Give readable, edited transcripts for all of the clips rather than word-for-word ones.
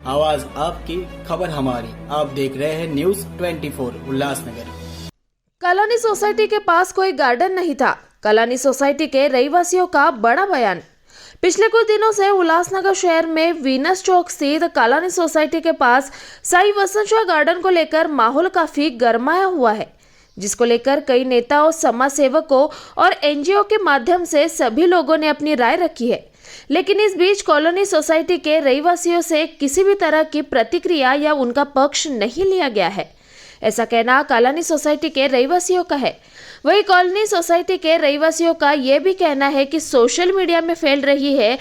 आवाज आपकी, खबर हमारी। आप देख रहे हैं न्यूज 24 उल्लासनगर। कॉलोनी सोसाइटी के पास कोई गार्डन नहीं था। कॉलोनी सोसाइटी के रहवासियों का बड़ा बयान। पिछले कुछ दिनों से उल्लासनगर शहर में वीनस चौक स्थित कॉलोनी सोसाइटी के पास साई वसंत शाह गार्डन को लेकर माहौल काफी गरमाया हुआ है, जिसको लेकर कई नेताओं, समाज सेवकों और एनजीओ के माध्यम से सभी लोगों ने अपनी राय रखी है। लेकिन इस बीच कॉलोनी सोसाइटी के रहवासियों से किसी भी तरह की प्रतिक्रिया या उनका पक्ष नहीं लिया गया है, ऐसा कहना कॉलोनी सोसाइटी के रहवासियों का है। वही कॉलोनी सोसाइटी के रहवासियों का यह भी कहना है कि सोशल मीडिया में फैल रही है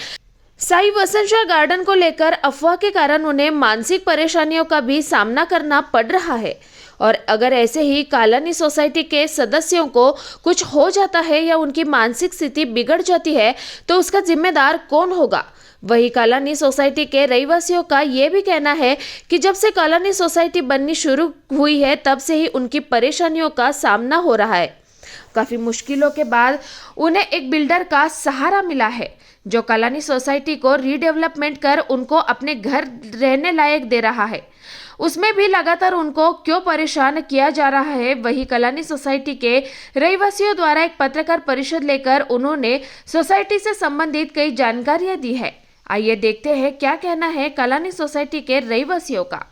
साई वसंत शाह गार्डन को लेकर अफवाह के कारण उन्हें मानसिक परेशानियों का भी सामना करना पड़ रहा है, और अगर ऐसे ही कॉलोनी सोसाइटी के सदस्यों को कुछ हो जाता है या उनकी मानसिक स्थिति बिगड़ जाती है तो उसका जिम्मेदार कौन होगा। वही कॉलोनी सोसाइटी के रहवासियों का ये भी कहना है कि जब से कॉलोनी सोसाइटी बननी शुरू हुई है तब से ही उनकी परेशानियों का सामना हो रहा है। काफ़ी मुश्किलों के बाद उन्हें एक बिल्डर का सहारा मिला है, जो कॉलोनी सोसाइटी को रीडेवलपमेंट कर उनको अपने घर रहने लायक दे रहा है। उसमें भी लगातार उनको क्यों परेशान किया जा रहा है। वही कॉलोनी सोसाइटी के रहवासियों द्वारा एक पत्रकार परिषद लेकर उन्होंने सोसाइटी से संबंधित कई जानकारियां दी है। आइए देखते हैं क्या कहना है कॉलोनी सोसाइटी के रहवासियों का।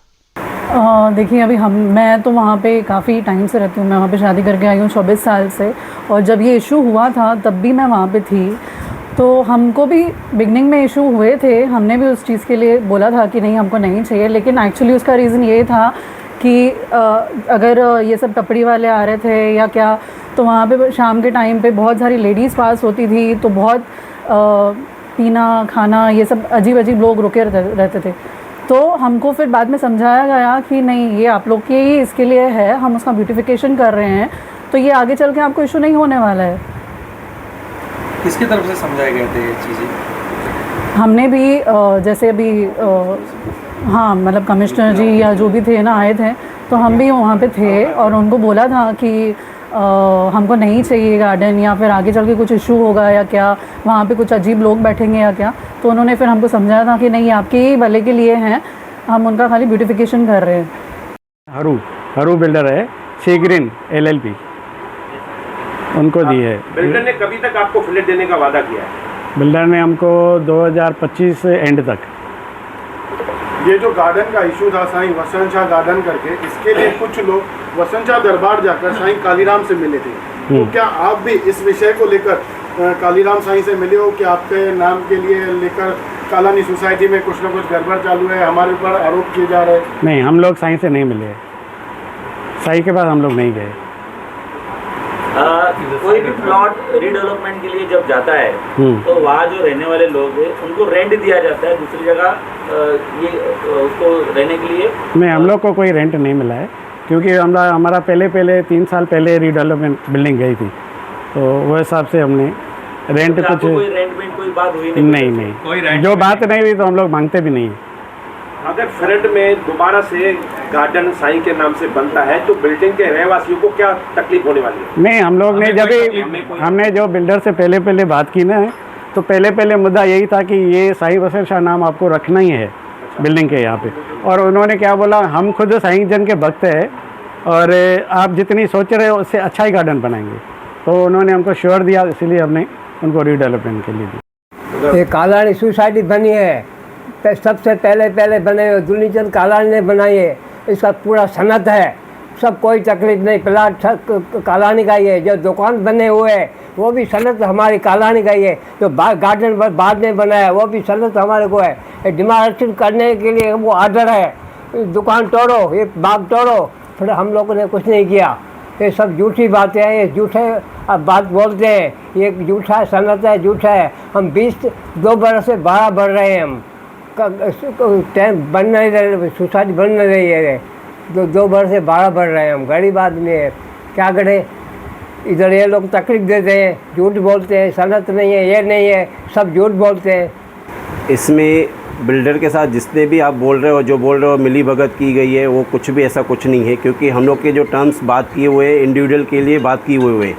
देखिए, अभी मैं तो वहाँ पे काफ़ी टाइम से रहती हूँ। मैं वहाँ पे शादी करके आई हूँ 24 साल से, और जब ये इशू हुआ था तब भी मैं वहाँ पे थी। तो हमको भी बिगनिंग में इशू हुए थे, हमने भी उस चीज़ के लिए बोला था कि नहीं, हमको नहीं चाहिए। लेकिन एक्चुअली उसका रीज़न ये था कि अगर ये सब टपड़ी वाले आ रहे थे या क्या, तो वहाँ पे शाम के टाइम पे बहुत सारी लेडीज़ पास होती थी, तो बहुत पीना खाना ये सब अजीब अजीब लोग रुके रहते थे। तो हमको फिर बाद में समझाया गया कि नहीं, ये आप लोग के ही इसके लिए है, हम उसका ब्यूटिफिकेशन कर रहे हैं, तो ये आगे चल के आपको इशू नहीं होने वाला है। किसकी तरफ से समझाए गए थे ये चीज़ें? हमने भी जैसे अभी हाँ, मतलब कमिश्नर जी या जो भी थे ना, आए थे, तो हम भी वहाँ पे थे और उनको बोला था कि हमको नहीं चाहिए गार्डन, या फिर आगे चल के कुछ इशू होगा या क्या, वहाँ पे कुछ अजीब लोग बैठेंगे या क्या। तो उन्होंने फिर हमको समझाया था कि नहीं, आपके ही भले के लिए हैं, हम उनका खाली ब्यूटिफिकेशन कर रहे हैं। हरू बिल्डर है, सी ग्रीन LLP, उनको दी है। बिल्डर ने कभी तक आपको फ्लैट देने का वादा किया है? बिल्डर ने हमको 2025 एंड तक। ये जो गार्डन का इशू था साईं वसंत शाह गार्डन करके, इसके लिए कुछ लोग वसंत शाह दरबार जाकर साईं कालीराम से मिले थे। तो क्या आप भी इस विषय को लेकर कालीराम साईं से मिले हो कि आपके नाम के लिए लेकर कॉलोनी सोसाइटी में कुछ ना कुछ गड़बड़ चालू है, हमारे ऊपर आरोप किए जा रहे हैं? नहीं, हम लोग साईं से नहीं मिले, साईं के पास हम लोग नहीं गए। कोई भी प्लॉट रीडेवलपमेंट के लिए जब जाता है तो वहाँ जो रहने वाले लोग हैं उनको रेंट दिया जाता है दूसरी जगह, ये उसको रहने के लिए। नहीं, हम लोग को कोई रेंट नहीं मिला है, क्योंकि हमारा पहले 3 साल पहले रीडेवलपमेंट बिल्डिंग गई थी, तो वो हिसाब से हमने रेंट कुछ कोई रेंट में कोई बात हुई नहीं, जो बात नहीं हुई तो हम लोग मांगते भी नहीं। अगर फ्लैट में दोबारा से गार्डन साईं के नाम से बनता है तो बिल्डिंग के रहवासियों को क्या तकलीफ होने वाली है? नहीं, हम लोग ने जब हमने जो बिल्डर से पहले बात की ना, तो पहले मुद्दा यही था कि ये साईं वसंत शाह नाम आपको रखना ही है बिल्डिंग के यहाँ पे। और उन्होंने क्या बोला, हम खुद साईं जन के भक्त हैं और आप जितनी सोच रहे हो उससे अच्छा ही गार्डन बनाएंगे। तो उन्होंने हमको श्योर दिया, इसीलिए हमने उनको रीडेवलपमेंट के लिए दी। ये कॉलोनी सोसाइटी बनी है, सबसे पहले बने हुए दुलीचंद कॉलोनी ने बनाई है। इसका पूरा सनत है, सब कोई तकलीफ नहीं, प्लाट कॉलोनी का ही है। जो दुकान बने हुए हैं वो भी सनत हमारी कॉलोनी का ही है। जो गार्डन बाद में बनाया वो भी सनत हमारे को है। डिमार्केशन करने के लिए वो आर्डर है, दुकान तोड़ो, ये बाग तोड़ो, फिर हम लोगों ने कुछ नहीं किया। ये सब झूठी बातें हैं, ये झूठे बात बोलते हैं, ये झूठा सनत है, झूठा है। हम 2 बरस से 12 बढ़ रहे हैं, हम टाइम बन नहीं रहे, सोसाइटी बन नहीं रही है। 2 बरस से 12 बढ़ रहे हैं, हम गरीब आदमी है, क्या करें। इधर ये लोग तकलीफ देते हैं, झूठ बोलते हैं, सनत नहीं है, ये नहीं है, सब झूठ बोलते हैं। इसमें बिल्डर के साथ जितने भी आप बोल रहे हो, जो बोल रहे हो मिली भगत की गई है, वो कुछ भी ऐसा कुछ नहीं है। क्योंकि हम लोग के जो टर्म्स बात किए हुए हैं इंडिविजुअल के लिए बात किए हुए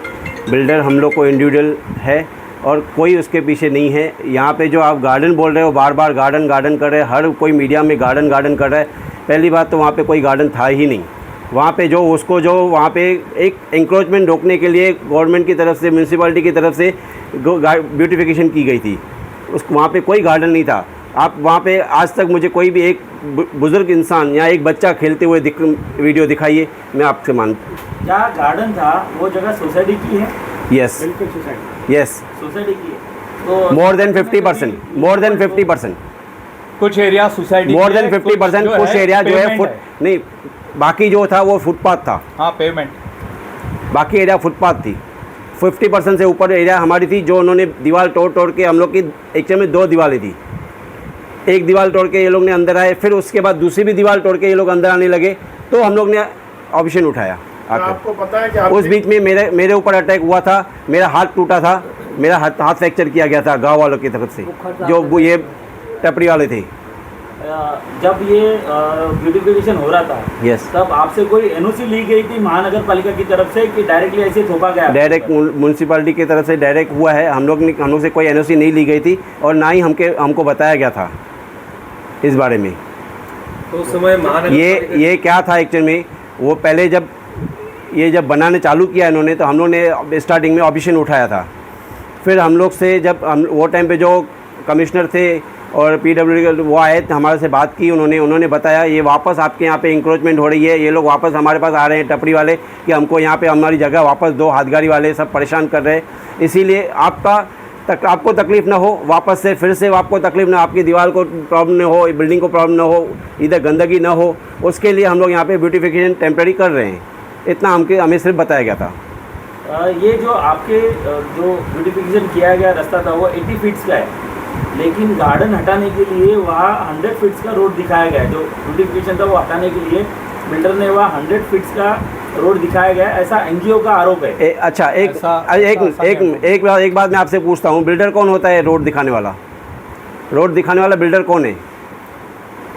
बिल्डर हम लोग को इंडिविजुअल है और कोई उसके पीछे नहीं है। यहाँ पे जो आप गार्डन बोल रहे हो, बार बार गार्डन गार्डन कर रहे हैं, हर कोई मीडिया में गार्डन गार्डन कर रहा है। पहली बात तो वहाँ पे कोई गार्डन था ही नहीं। वहाँ पे जो उसको जो वहाँ पे एक इंक्रोचमेंट रोकने के लिए गवर्नमेंट की तरफ से, म्यूनसिपैलिटी की तरफ से ब्यूटिफिकेशन की गई थी। वहाँ पे कोई गार्डन नहीं था। आप वहाँ पे आज तक मुझे कोई भी एक बुज़ुर्ग इंसान या एक बच्चा खेलते हुए वीडियो दिखाइए, मैं आपसे क्या गार्डन था वो जगह सोसाइटी की है? यस, यस, सोसाइटी की है। तो मोर देन 50%, मोर देन 50%, कुछ एरिया सोसाइटी, मोर देन 50%, कुछ एरिया जो है फुट नहीं, बाकी जो था वो फुटपाथ था। हाँ, पेमेंट, बाकी एरिया फुटपाथ थी। 50% से ऊपर एरिया हमारी थी, जो उन्होंने दीवार तोड़ तोड़ के, हम लोग की एक्चुअल में 2 दीवारें थी। एक दीवार तोड़ के ये लोग ने अंदर आए, फिर उसके बाद दूसरी भी दीवार तोड़ के ये लोग अंदर आने लगे, तो हम लोग ने ऑप्शन उठाया। आपको पता है कि उस बीच में मेरे ऊपर अटैक हुआ था, मेरा हाथ टूटा था, मेरा हाथ फ्रैक्चर किया गया था गांव वालों की तरफ से, जो वो ये टपरी वाले थे। जब ये ब्यूटिफिकेशन हो रहा था, यस, तब आपसे कोई एनओसी ली गई थी महानगर पालिका की तरफ से कि डायरेक्टली ऐसे थोपा गया? डायरेक्ट म्यूनसिपैलिटी की तरफ से डायरेक्ट हुआ है। हम लोग से कोई एनओसी नहीं ली गई थी और ना ही हमको बताया गया था इस बारे में। तो उस समय महानगर ये क्या था एक्चुअल में, वो पहले जब बनाने चालू किया इन्होंने, तो हम लोग ने स्टार्टिंग में ऑब्जेक्शन उठाया था। फिर हम लोग से जब हम वो टाइम पे जो कमिश्नर थे और PWD वो आए, हमारे से बात की, उन्होंने बताया ये वापस आपके यहाँ पे इंक्रोचमेंट हो रही है, ये लोग वापस हमारे पास आ रहे हैं टपरी वाले, कि हमको यहाँ पे हमारी जगह वापस दो, हाथगाड़ी वाले सब परेशान कर रहे हैं, इसीलिए आपको तकलीफ़ ना हो, वापस से फिर से आपको तकलीफ़ ना, आपकी दीवार को प्रॉब्लम ना हो, बिल्डिंग को प्रॉब्लम ना हो, इधर गंदगी ना हो, उसके लिए हम लोग यहाँ पे ब्यूटिफिकेशन टेम्प्रेरी कर रहे हैं। इतना हमें सिर्फ बताया गया था। ये जो आपके जो ब्यूटिफिकेशन किया गया रास्ता था वो 80 फीट्स का है, लेकिन गार्डन हटाने के लिए वहाँ 100 फीट्स का रोड दिखाया गया है। जो ब्यूटिफिकेशन था वो हटाने के लिए बिल्डर ने वहाँ 100 फीट्स का रोड दिखाया गया, ऐसा NGO का आरोप है। अच्छा, एक बात मैं आपसे पूछता हूँ, बिल्डर कौन होता है? रोड दिखाने वाला बिल्डर कौन है?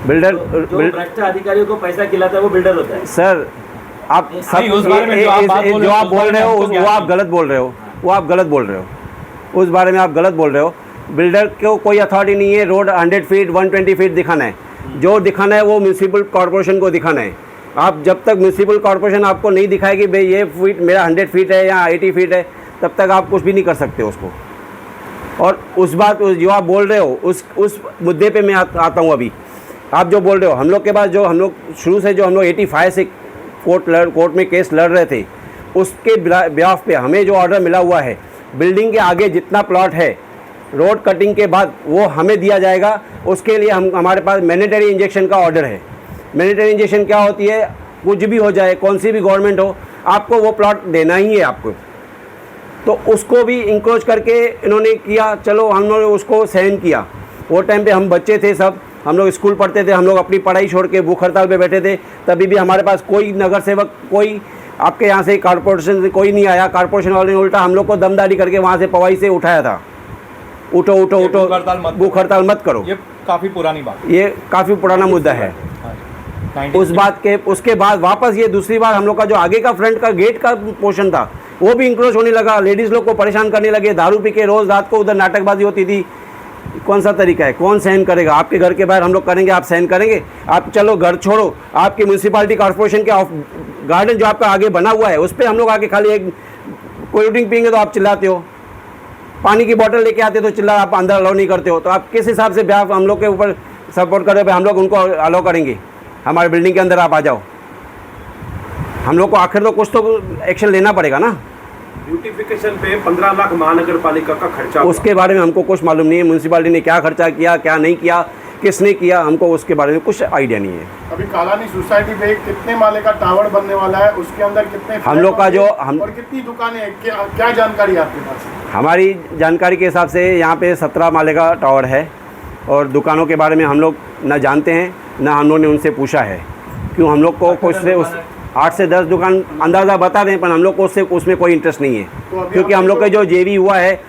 बिल्डर जो भ्रष्ट अधिकारियों को पैसा खिलाता है वो बिल्डर होता है। सर, आप सब जो आप बोल रहे हो वो आप गलत बोल रहे हो, उस बारे में आप गलत बोल रहे हो। बिल्डर को कोई अथॉरिटी नहीं है रोड 100 फीट 120 फीट दिखाना है। जो दिखाना है वो म्यूनसिपल कॉर्पोरेशन को दिखाना है। आप जब तक म्यूनसिपल कॉर्पोरेशन आपको नहीं दिखाएगी भाई ये फीट मेरा 100 फीट है या 80 फीट है, तब तक आप कुछ भी नहीं कर सकते उसको। और उस बात जो आप बोल रहे हो उस मुद्दे पे मैं आता हूँ। अभी आप जो बोल रहे हो, हम लोग के पास जो हम लोग शुरू से जो हम लोग 85 से कोर्ट में केस लड़ रहे थे, उसके बिहाफ पे हमें जो ऑर्डर मिला हुआ है, बिल्डिंग के आगे जितना प्लॉट है रोड कटिंग के बाद वो हमें दिया जाएगा। उसके लिए हमारे पास मैंडेटरी इंजेक्शन का ऑर्डर है। मैंडेटरी इंजेक्शन क्या होती है? कुछ भी हो जाए, कौन सी भी गवर्नमेंट हो, आपको वो प्लॉट देना ही है आपको। तो उसको भी इंक्रोच करके इन्होंने किया। चलो हम लोग उसको सहन किया। वो टाइम पे हम बच्चे थे सब, हम लोग स्कूल पढ़ते थे, हम लोग अपनी पढ़ाई छोड़ के भूख हड़ताल पे बैठे थे। तभी भी हमारे पास कोई नगर सेवक, कोई आपके यहाँ से कॉर्पोरेशन से कोई नहीं आया। कॉर्पोरेशन वाले ने उल्टा हम लोग को दमदारी करके वहाँ से पवाई से उठाया था, उठो भूख हड़ताल मत करो। ये काफ़ी पुरानी बात, ये काफ़ी पुराना मुद्दा है। उस बात के उसके बाद वापस ये दूसरी बार हम लोग का जो आगे का फ्रंट का गेट का पोर्शन था वो भी इंक्रोच होने लगा। लेडीज़ लोग को परेशान करने लगे, दारू पी के रोज़ रात को उधर नाटकबाजी होती थी। कौन सा तरीका है? कौन सहन करेगा? आपके घर के बाहर हम लोग करेंगे, आप सहन करेंगे? आप चलो घर छोड़ो, आपकी म्यूनसिपैलिटी कॉर्पोरेशन के गार्डन जो आपका आगे बना हुआ है उस पर हम लोग आके खाली एक कोल्ड ड्रिंक पियेंगे तो आप चिल्लाते हो, पानी की बोतल लेके आते तो चिल्ला, आप अंदर अलाउ नहीं करते हो। तो आप किस हिसाब से बिहाफ हम लोग के ऊपर सपोर्ट कर रहे हो? हम लोग उनको अलाउ करेंगे हमारे बिल्डिंग के अंदर? आप आ जाओ, हम लोग को आखिर तो कुछ तो एक्शन लेना पड़ेगा ना। ब्यूटिफिकेशन पे 15 लाख महानगर पालिका का खर्चा, उसके बारे में हमको कुछ मालूम नहीं है। म्यूनसिपैलिटी ने क्या खर्चा किया, क्या नहीं किया, किसने किया, हमको उसके बारे में कुछ आइडिया नहीं है। अभी कालानी सोसाइटी पे कितने माले का टावर बनने वाला है, उसके अंदर कितने हम लोग का जो और कितनी दुकानें हैं, क्या जानकारी है आपके पास? हमारी जानकारी के हिसाब से यहाँ पे 17 माले का टावर है और दुकानों के बारे में हम लोग न जानते हैं, न हम लोग ने उनसे पूछा है। क्यों? हम लोग को कुछ से 8 से 10 दुकान अंदाज़ा बता दें, पर हम लोग को उसमें कोई इंटरेस्ट नहीं है। क्योंकि हम लोग का जो JV हुआ है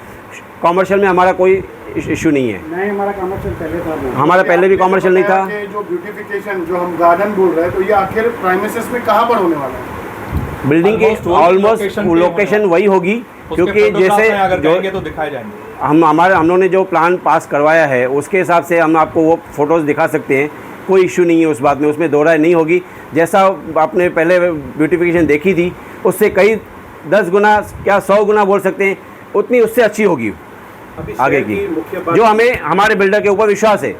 कॉमर्शियल में हमारा कोई इशू नहीं है। नहीं, हमारा कॉमर्शियल पहले था। हमारा पहले भी कॉमर्शियल नहीं था। जो ब्यूटिफिकेशन जो हम गार्डन बोल रहे हैं, तो ये आखिर प्राइमेसेस में कहाँ पर होने वाला है? बिल्डिंग की ऑलमोस्ट लोकेशन वही होगी, क्योंकि जैसे अगर कहेंगे तो दिखाए जाएंगे। हम लोगों ने जो प्लान पास करवाया है उसके हिसाब से हम आपको वो फ़ोटोज़ दिखा सकते हैं। कोई इशू नहीं है उस बात में, उसमें दो राय नहीं होगी। जैसा आपने पहले ब्यूटिफिकेशन देखी थी उससे कई 10 गुना क्या 100 गुना बोल सकते हैं, उतनी उससे अच्छी होगी आगे की, जो हमें हमारे बिल्डर के ऊपर विश्वास है।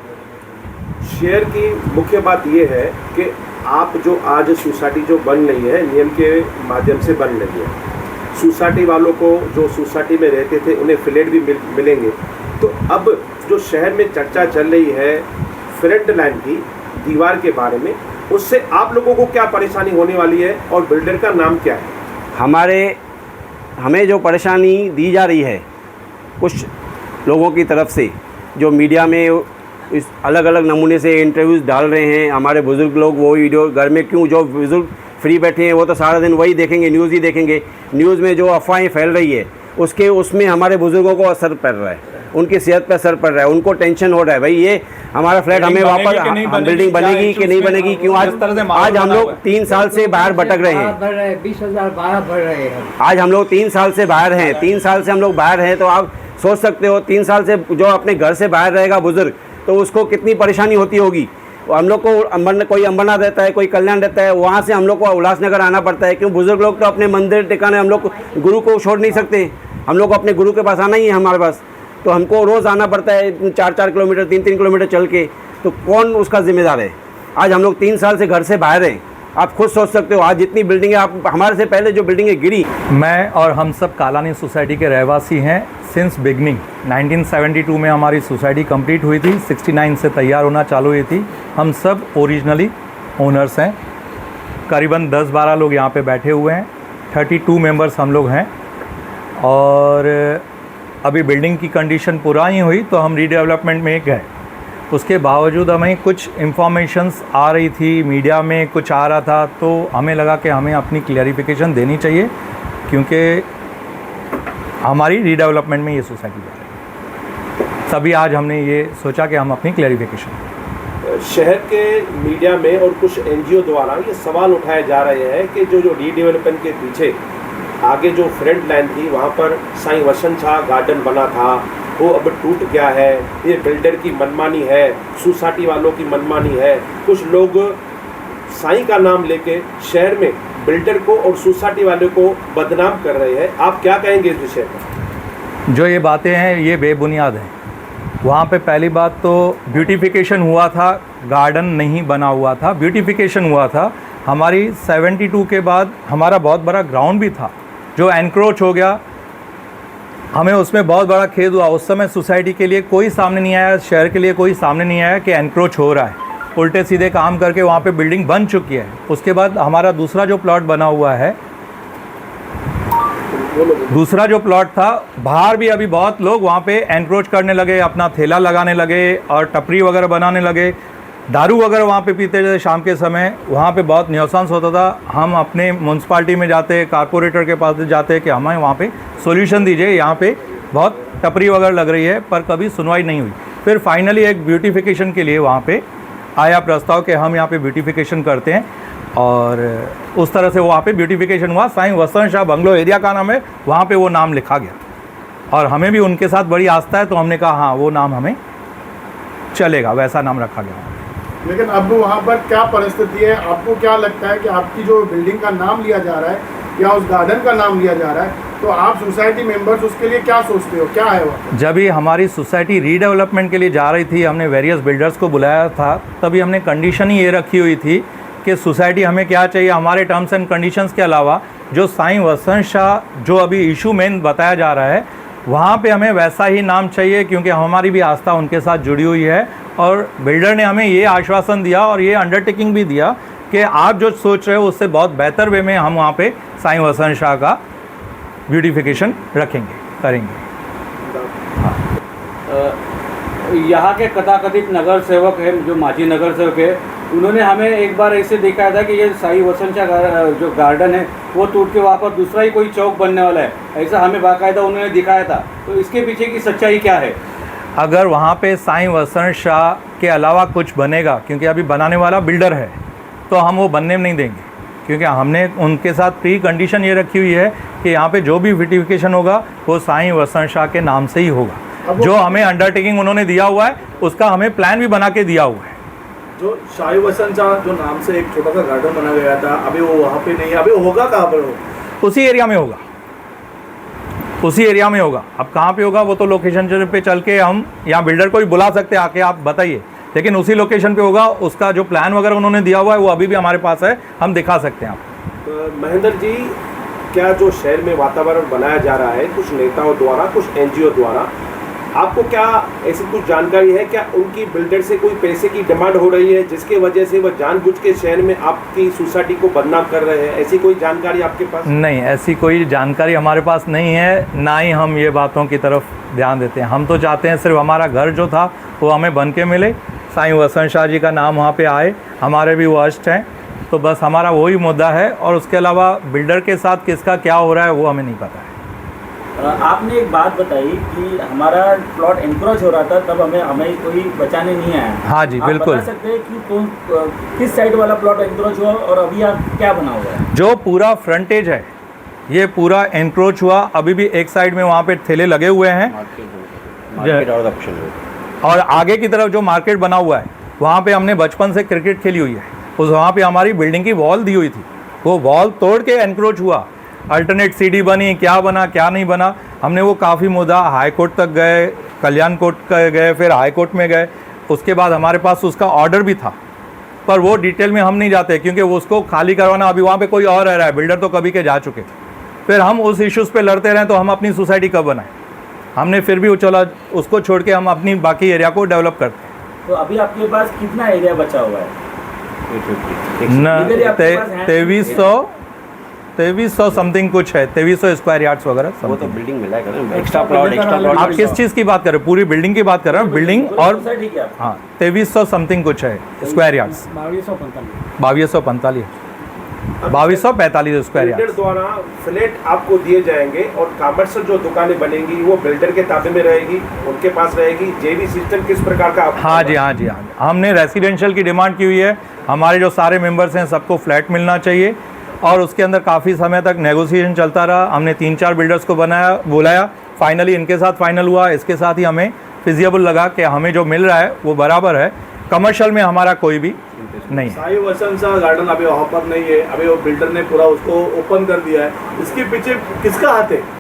शहर की मुख्य बात ये है कि आप जो आज सोसाइटी जो बन रही है नियम के माध्यम से बन रही है, सोसाइटी वालों को जो सोसाइटी में रहते थे उन्हें फ्लैट भी मिलेंगे। तो अब जो शहर में चर्चा चल रही है फ्रंट लाइन की दीवार के बारे में, उससे आप लोगों को क्या परेशानी होने वाली है और बिल्डर का नाम क्या है? हमें जो परेशानी दी जा रही है कुछ लोगों की तरफ से, जो मीडिया में इस अलग अलग नमूने से इंटरव्यूज़ डाल रहे हैं, हमारे बुज़ुर्ग लोग वो वीडियो घर में क्यों, जो बुज़ुर्ग फ्री बैठे हैं वो तो सारा दिन वही देखेंगे, न्यूज़ ही देखेंगे। न्यूज़ में जो अफवाहें फैल रही है उसमें हमारे बुज़ुर्गों को असर पड़ रहा है, उनकी सेहत पर असर पड़ रहा है, उनको टेंशन हो रहा है भाई ये हमारा फ्लैट हमें वापस बिल्डिंग बनेगी कि नहीं बनेगी, क्यों आज हम लोग 3 साल से बाहर भटक रहे हैं। 20,000 बारह बढ़ रहे हैं। आज हम लोग 3 साल से बाहर हैं, 3 साल से हम लोग बाहर हैं, तो आप सोच सकते हो 3 साल से जो अपने घर से बाहर रहेगा बुज़ुर्ग, तो उसको कितनी परेशानी होती होगी। हम लोग को कोई अंबरनाथ रहता है, कोई कल्याण रहता है, वहाँ से हम लोग को उल्लासनगर आना पड़ता है। क्यों बुज़ुर्ग लोग तो अपने मंदिर टिकाने, हम लोग गुरु को छोड़ नहीं सकते, हम लोग को अपने गुरु के पास आना ही है हमारे पास, तो हमको रोज़ आना पड़ता है 4-4 किलोमीटर 3-3 किलोमीटर चल के, तो कौन उसका जिम्मेदार है। आज हम लोग 3 साल से घर से बाहर हैं, आप खुद सोच सकते हो। आज जितनी बिल्डिंगें आप हमारे से पहले जो बिल्डिंगें गिरी, मैं और हम सब कालानी सोसाइटी के रहवासी हैं। सिंस बिगनिंग 1972 में हमारी सोसाइटी कंप्लीट हुई थी, 69 से तैयार होना चालू हुई थी। हम सब ओरिजिनली ओनर्स हैं। करीबन 10-12 लोग यहाँ पे बैठे हुए हैं, 32 मेंबर्स हम लोग हैं। और अभी बिल्डिंग की कंडीशन पुरानी हुई तो हम रीडेवलपमेंट में गए। उसके बावजूद हमें कुछ इन्फॉर्मेशंस आ रही थी, मीडिया में कुछ आ रहा था, तो हमें लगा कि हमें अपनी क्लैरिफिकेशन देनी चाहिए, क्योंकि हमारी रीडेवलपमेंट में ये सोसाइटी जा रही है। तभी आज हमने ये सोचा कि हम अपनी क्लैरिफिकेशन। शहर के मीडिया में और कुछ एनजीओ द्वारा ये सवाल उठाए जा रहे हैं कि जो रीडेवलपमेंट के पीछे आगे जो फ्रंट लाइन थी वहाँ पर साईं वसंत शाह गार्डन बना था, वो अब टूट गया है। ये बिल्डर की मनमानी है, सोसाइटी वालों की मनमानी है। कुछ लोग साईं का नाम लेके शहर में बिल्डर को और सोसाइटी वाले को बदनाम कर रहे हैं। आप क्या कहेंगे इस विषय पर? जो ये बातें हैं ये बेबुनियाद हैं। वहाँ पे पहली बात तो ब्यूटिफिकेशन हुआ था, गार्डन नहीं बना हुआ था, ब्यूटिफिकेशन हुआ था। हमारी 72 के बाद हमारा बहुत बड़ा ग्राउंड भी था जो एनक्रोच हो गया, हमें उसमें बहुत बड़ा खेद हुआ। उस समय सोसाइटी के लिए कोई सामने नहीं आया, शहर के लिए कोई सामने नहीं आया कि एनक्रोच हो रहा है। उल्टे सीधे काम करके वहाँ पे बिल्डिंग बन चुकी है। उसके बाद हमारा दूसरा जो प्लॉट बना हुआ है, दूसरा जो प्लॉट था, बाहर भी अभी बहुत लोग वहाँ पे एनक्रोच करने लगे, अपना ठेला लगाने लगे और टपरी वगैरह बनाने लगे, दारू वगैरह वहाँ पे पीते थे शाम के समय। वहाँ पे बहुत न्यूसेंस होता था। हम अपने म्यूनसिपाल्टी में जाते, कारपोरेटर के पास जाते कि हमें वहाँ पे सॉल्यूशन दीजिए, यहाँ पे बहुत टपरी वगैरह लग रही है, पर कभी सुनवाई नहीं हुई। फिर फाइनली एक ब्यूटिफिकेशन के लिए वहाँ पे आया प्रस्ताव कि हम यहाँ पे ब्यूटिफिकेशन करते हैं, और उस तरह से वहाँ पे ब्यूटिफिकेशन हुआ। साईं वसंत शाह बंगलो एरिया का नाम है, वहाँ पे वो नाम लिखा गया, और हमें भी उनके साथ बड़ी आस्था है, तो हमने कहा हाँ वो नाम हमें चलेगा, वैसा नाम रखा गया। लेकिन अब वहाँ पर क्या परिस्थिति है? आपको क्या लगता है कि आपकी जो बिल्डिंग का नाम लिया जा रहा है या उस गार्डन का नाम लिया जा रहा है, तो आप सोसाइटी मेंबर्स उसके लिए क्या सोचते हो, क्या है वो? जब ही हमारी सोसाइटी रीडेवलपमेंट के लिए जा रही थी, हमने वेरियस बिल्डर्स को बुलाया था, तभी हमने कंडीशन ही ये रखी हुई थी कि सोसाइटी हमें क्या चाहिए, हमारे टर्म्स एंड कंडीशंस के अलावा जो साईं वसंत शाह जो अभी इशू मेन बताया जा रहा है, वहाँ पे हमें वैसा ही नाम चाहिए, क्योंकि हमारी भी आस्था उनके साथ जुड़ी हुई है। और बिल्डर ने हमें ये आश्वासन दिया और ये अंडरटेकिंग भी दिया कि आप जो सोच रहे हो उससे बहुत बेहतर वे में हम वहाँ पे साईं वसंत शाह का ब्यूटिफिकेशन रखेंगे, करेंगे। यहाँ के कथाकथित नगर सेवक हैं, जो माजी नगर सेवक है, उन्होंने हमें एक बार ऐसे दिखाया था कि ये साईं वसंत शाह जो गार्डन है वो टूट के वहाँ पर दूसरा ही कोई चौक बनने वाला है, ऐसा हमें बाकायदा उन्होंने दिखाया था। तो इसके पीछे की सच्चाई क्या है? अगर वहाँ पे साईं वसंत शाह के अलावा कुछ बनेगा, क्योंकि अभी बनाने वाला बिल्डर है, तो हम वो बनने नहीं देंगे, क्योंकि हमने उनके साथ प्री कंडीशन ये रखी हुई है कि यहाँ पे जो भी ब्यूटिफिकेशन होगा वो साईं वसंत शाह के नाम से ही होगा। जो हमें अंडरटेकिंग उन्होंने दिया हुआ है उसका हमें प्लान भी बना के दिया हुआ है। जो शाही वसन शाह जो नाम से एक छोटा सा गार्डन बना गया था, अभी वो वहाँ पे नहीं है, अभी वो होगा कहाँ पर? हो उसी एरिया में होगा, उसी एरिया में होगा। अब कहाँ पे होगा वो तो लोकेशन पे चल के हम यहाँ बिल्डर को भी बुला सकते हैं, आके आप बताइए, लेकिन उसी लोकेशन पे होगा। उसका जो प्लान वगैरह उन्होंने दिया हुआ है वो अभी भी हमारे पास है, हम दिखा सकते हैं आप। महेंद्र जी, क्या जो शहर में वातावरण बनाया जा रहा है कुछ नेताओं द्वारा, कुछ एनजीओ द्वारा, आपको क्या ऐसी कुछ जानकारी है? क्या उनकी बिल्डर से कोई पैसे की डिमांड हो रही है जिसके वजह से वह जानबूझ के शहर में आपकी सोसाइटी को बदनाम कर रहे हैं? ऐसी कोई जानकारी आपके पास? नहीं, ऐसी कोई जानकारी हमारे पास नहीं है, ना ही हम ये बातों की तरफ ध्यान देते हैं। हम तो चाहते हैं सिर्फ हमारा घर जो था वो हमें बन के मिले, साईं वसन शाह जी का नाम वहाँ पे आए, हमारे भी वो अष्ट हैं, तो बस हमारा वही मुद्दा है। और उसके अलावा बिल्डर के साथ किसका क्या हो रहा है वो हमें नहीं पता है। आपने एक बात बताई कि हमारा प्लॉट एनक्रोच हो रहा था, तब हमें कोई बचाने नहीं आया। हाँ जी, बिल्कुल। आप बता सकते हैं कि किस साइड वाला प्लॉट एनक्रोच हुआ और अभी आप क्या बना हुआ है? जो पूरा फ्रंटेज है ये पूरा एनक्रोच हुआ, अभी भी एक साइड में वहाँ पे ठेले लगे हुए हैं और आगे की तरफ जो मार्केट बना हुआ है वहाँ पे हमने बचपन से क्रिकेट खेली हुई है, उस वहाँ पे हमारी बिल्डिंग की वॉल दी हुई थी, वो वॉल तोड़ के एनक्रोच हुआ। अल्टरनेट सीडी बनी, क्या बना क्या नहीं बना, हमने वो काफ़ी मुद्दा हाई कोर्ट तक गए, कल्याण कोर्ट गए, फिर हाई कोर्ट में गए। उसके बाद हमारे पास उसका ऑर्डर भी था, पर वो डिटेल में हम नहीं जाते क्योंकि वो उसको खाली करवाना, अभी वहाँ पे कोई और रह रहा है, बिल्डर तो कभी के जा चुके। फिर हम उस इश्यूज़ पे लड़ते रहें तो हम अपनी सोसाइटी कब बनाएं? हमने फिर भी चला उसको छोड़ के हम अपनी बाकी एरिया को डेवलप करते हैं। तो अभी आपके पास कितना एरिया बचा हुआ है? 2300 समथिंग कुछ है, 2300 स्क्वायर यार्ड्स वगैरह। वो तो बिल्डिंग मिला कर एक्स्ट्रा प्लॉट आप किस चीज़ की बात कर रहे हो? पूरी बिल्डिंग की बात कर रहे हो? बिल्डिंग और हाँ 2300 समथिंग कुछ है square yards, 2245 square builder yards. द्वारा फ्लैट आपको दिए जाएंगे और कमर्शियल जो दुकानें बनेंगी वो बिल्डर के ताबे में रहेगी, उनके पास रहेगी। जेवी सिस्टम किस प्रकार का? हाँ जी, हाँ जी, हाँ जी। हमने रेसिडेंशियल की डिमांड की हुई है, हमारे जो सारे मेंबर्स हैं सबको फ्लैट मिलना चाहिए और उसके अंदर काफ़ी समय तक नेगोशिएशन चलता रहा। हमने 3-4 बिल्डर्स को बुलाया, फाइनली इनके साथ फाइनल हुआ। इसके साथ ही हमें फिजिबल लगा कि हमें जो मिल रहा है वो बराबर है, कमर्शियल में हमारा कोई भी नहीं है। साईं वसन शाह गार्डन अभी वहाँ पर नहीं है, अभी वो बिल्डर ने पूरा उसको ओपन कर दिया है, इसके पीछे किसका हाथ है?